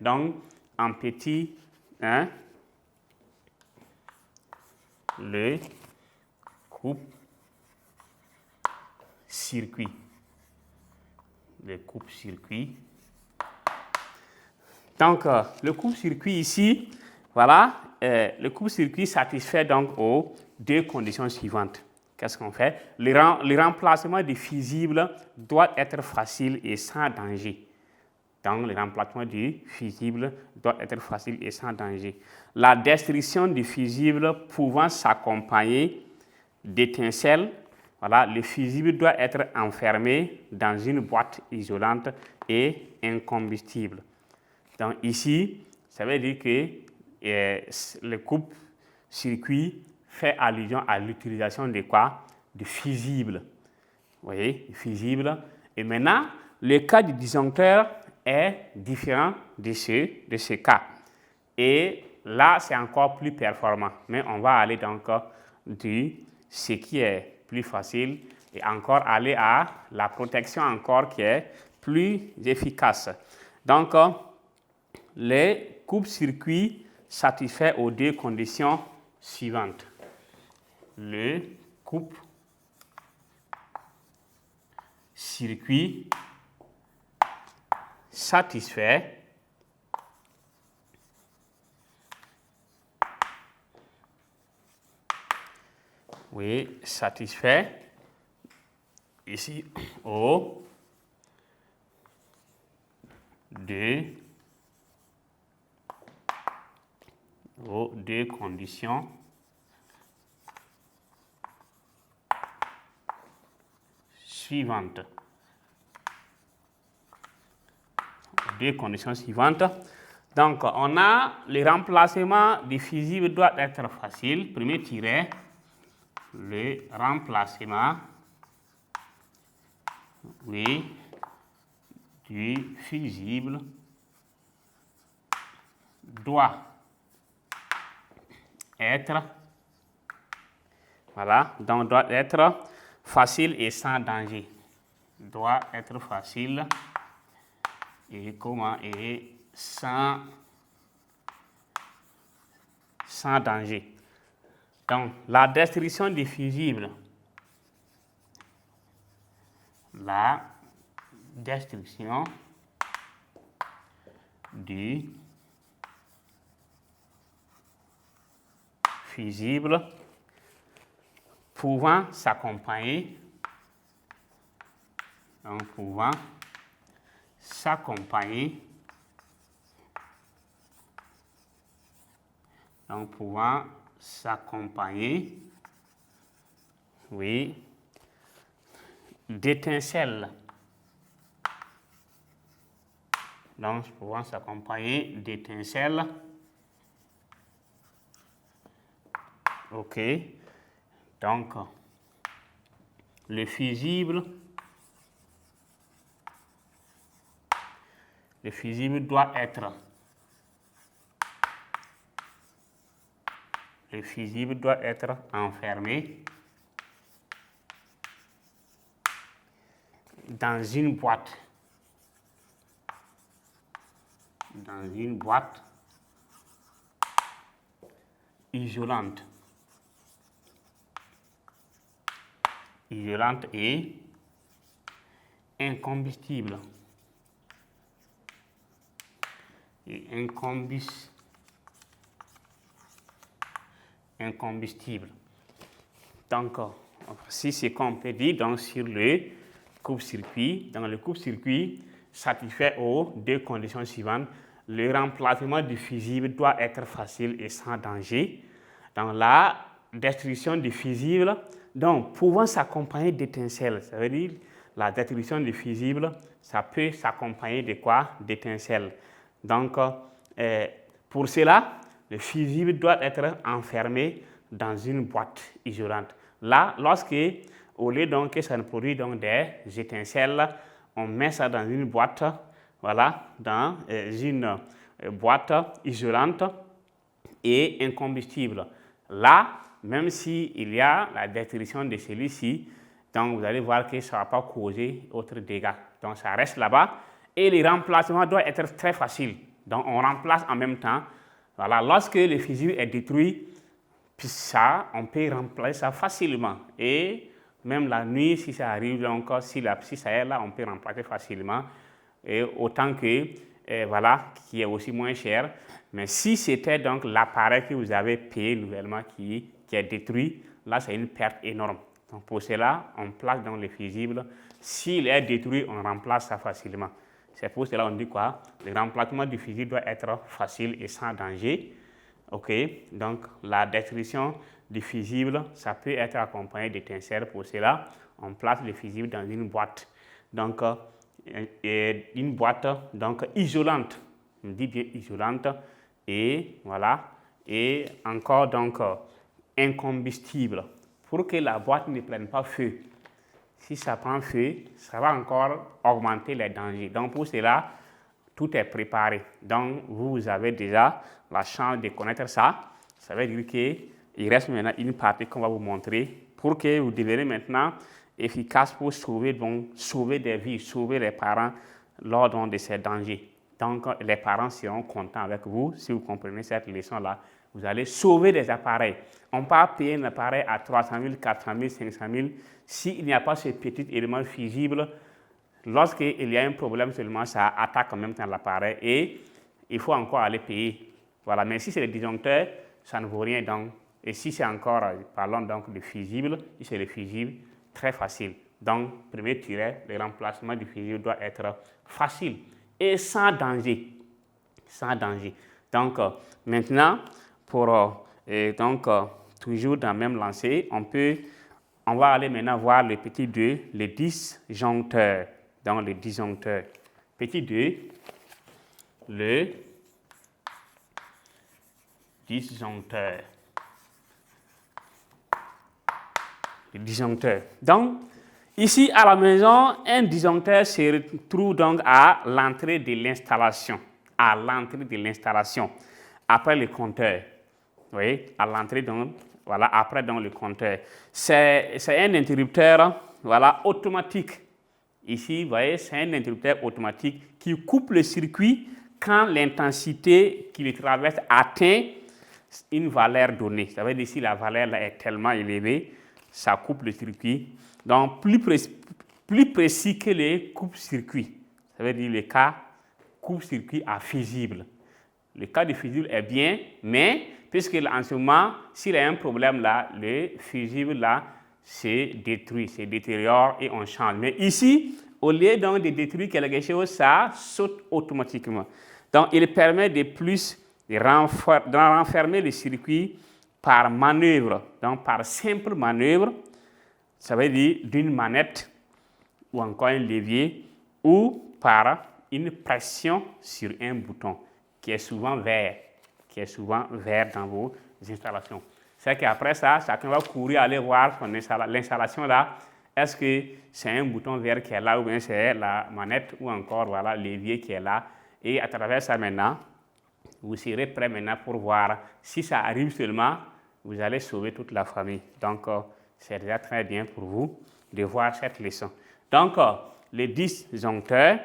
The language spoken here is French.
donc en petit, hein, le coupe-circuit. Le coupe-circuit. Donc, le coupe-circuit ici, voilà, le coupe-circuit satisfait donc aux deux conditions suivantes. Qu'est-ce qu'on fait? Le remplacement du fusible doit être facile et sans danger. Donc, le remplacement du fusible doit être facile et sans danger. La destruction du fusible pouvant s'accompagner d'étincelles, voilà, le fusible doit être enfermé dans une boîte isolante et incombustible. Donc ici, ça veut dire que le coupe-circuit fait allusion à l'utilisation de quoi? De fusible. Vous voyez, fusible. Et maintenant, le cas du disjoncteur est différent de ce cas. Et là, c'est encore plus performant. Mais on va aller donc de ce qui est plus facile et encore aller à la protection encore qui est plus efficace. Donc, le coupe-circuit satisfait aux deux conditions suivantes. Le coupe-circuit satisfait ici aux deux conditions suivantes. Donc, on a le remplacement du fusible doit être facile. Premier tiret, le remplacement du fusible doit être, doit être facile et sans danger. Doit être facile et sans danger. Donc, la destruction du fusible. La destruction du fusible pouvant s'accompagner d'étincelles. OK. Donc, le fusible doit être enfermé dans une boîte isolante et incombustible. Donc, si c'est qu'on peut dire donc, sur le coupe-circuit, dans le coupe-circuit satisfait aux deux conditions suivantes. Le remplacement du fusible doit être facile et sans danger. Dans la destruction du fusible, donc pouvant s'accompagner d'étincelles, ça veut dire la destruction du fusible, ça peut s'accompagner de quoi? D'étincelles. Donc, pour cela, le fusible doit être enfermé dans une boîte isolante. Là, lorsque, au lieu donc que ça ne produit donc des étincelles, on met ça dans une boîte, voilà, dans une boîte isolante et incombustible. Là, même s'il y a la destruction de celui-ci, donc vous allez voir que ça ne va pas causer autre dégâts. Donc ça reste là-bas et le remplacement doit être très facile. Donc, on remplace en même temps. Voilà, lorsque le fusible est détruit, puis ça, on peut remplacer ça facilement. Et même la nuit, si ça arrive, donc, si ça est là, on peut remplacer facilement. Et autant que, voilà, qui est aussi moins cher. Mais si c'était donc l'appareil que vous avez payé nouvellement qui est détruit, là, c'est une perte énorme. Donc, pour cela, on place dans le fusible. S'il est détruit, on remplace ça facilement. C'est pour cela qu'on dit quoi? Le remplacement du fusible doit être facile et sans danger. OK? Donc, la destruction du fusible, ça peut être accompagné d'étincelles. Pour cela, on place le fusible dans une boîte. Donc, une boîte donc, isolante. On dit bien isolante. Et voilà. Et encore donc incombustible. Pour que la boîte ne prenne pas feu. Si ça prend feu, ça va encore augmenter les dangers. Donc, pour cela, tout est préparé. Donc, vous avez déjà la chance de connaître ça. Ça veut dire qu'il reste maintenant une partie qu'on va vous montrer pour que vous deveniez maintenant efficace pour sauver des vies, sauver les parents lors de ces dangers. Donc, les parents seront contents avec vous si vous comprenez cette leçon-là. Vous allez sauver des appareils. On ne peut pas payer un appareil à 300 000, 400 000, 500 000 s'il n'y a pas ce petit élément fusible. Lorsqu'il y a un problème seulement, ça attaque en même temps l'appareil et il faut encore aller payer. Voilà. Mais si c'est le disjoncteur, ça ne vaut rien. Donc. Et si c'est encore, parlons donc de fusible, si c'est le fusible, très facile. Donc, premier tiret, le remplacement du fusible doit être facile et sans danger. Sans danger. Donc, maintenant, toujours dans le même lancé, on va aller maintenant voir le petit 2, le disjoncteur. Donc, le disjoncteur. Petit 2, le disjoncteur. Le disjoncteur. Donc, ici à la maison, un disjoncteur se retrouve donc à l'entrée de l'installation. À l'entrée de l'installation. Après le compteur. Vous voyez, à l'entrée donc, voilà, après donc le compteur. C'est un interrupteur, voilà, automatique. Ici, vous voyez, c'est un interrupteur automatique qui coupe le circuit quand l'intensité qui le traverse atteint une valeur donnée. Ça veut dire si la valeur là est tellement élevée, ça coupe le circuit. Donc, plus précis que les coupe-circuits. Ça veut dire le cas coupe-circuit à fusible. Le cas de fusible est bien, mais puisque en ce moment, s'il y a un problème là, le fusible là se détruit, se détériore et on change. Mais ici, au lieu donc de détruire quelque chose, ça saute automatiquement. Donc, il permet de renfermer le circuit par manœuvre, donc par simple manœuvre, ça veut dire d'une manette ou encore un levier ou par une pression sur un bouton qui est souvent vert dans vos installations. C'est qu'après ça, chacun va courir aller voir l'installation là. Est-ce que c'est un bouton vert qui est là ou bien c'est la manette ou encore voilà, le levier qui est là. Et à travers ça maintenant, vous serez prêt maintenant pour voir si ça arrive seulement, vous allez sauver toute la famille. Donc, c'est déjà très bien pour vous de voir cette leçon. Donc, le disjoncteur,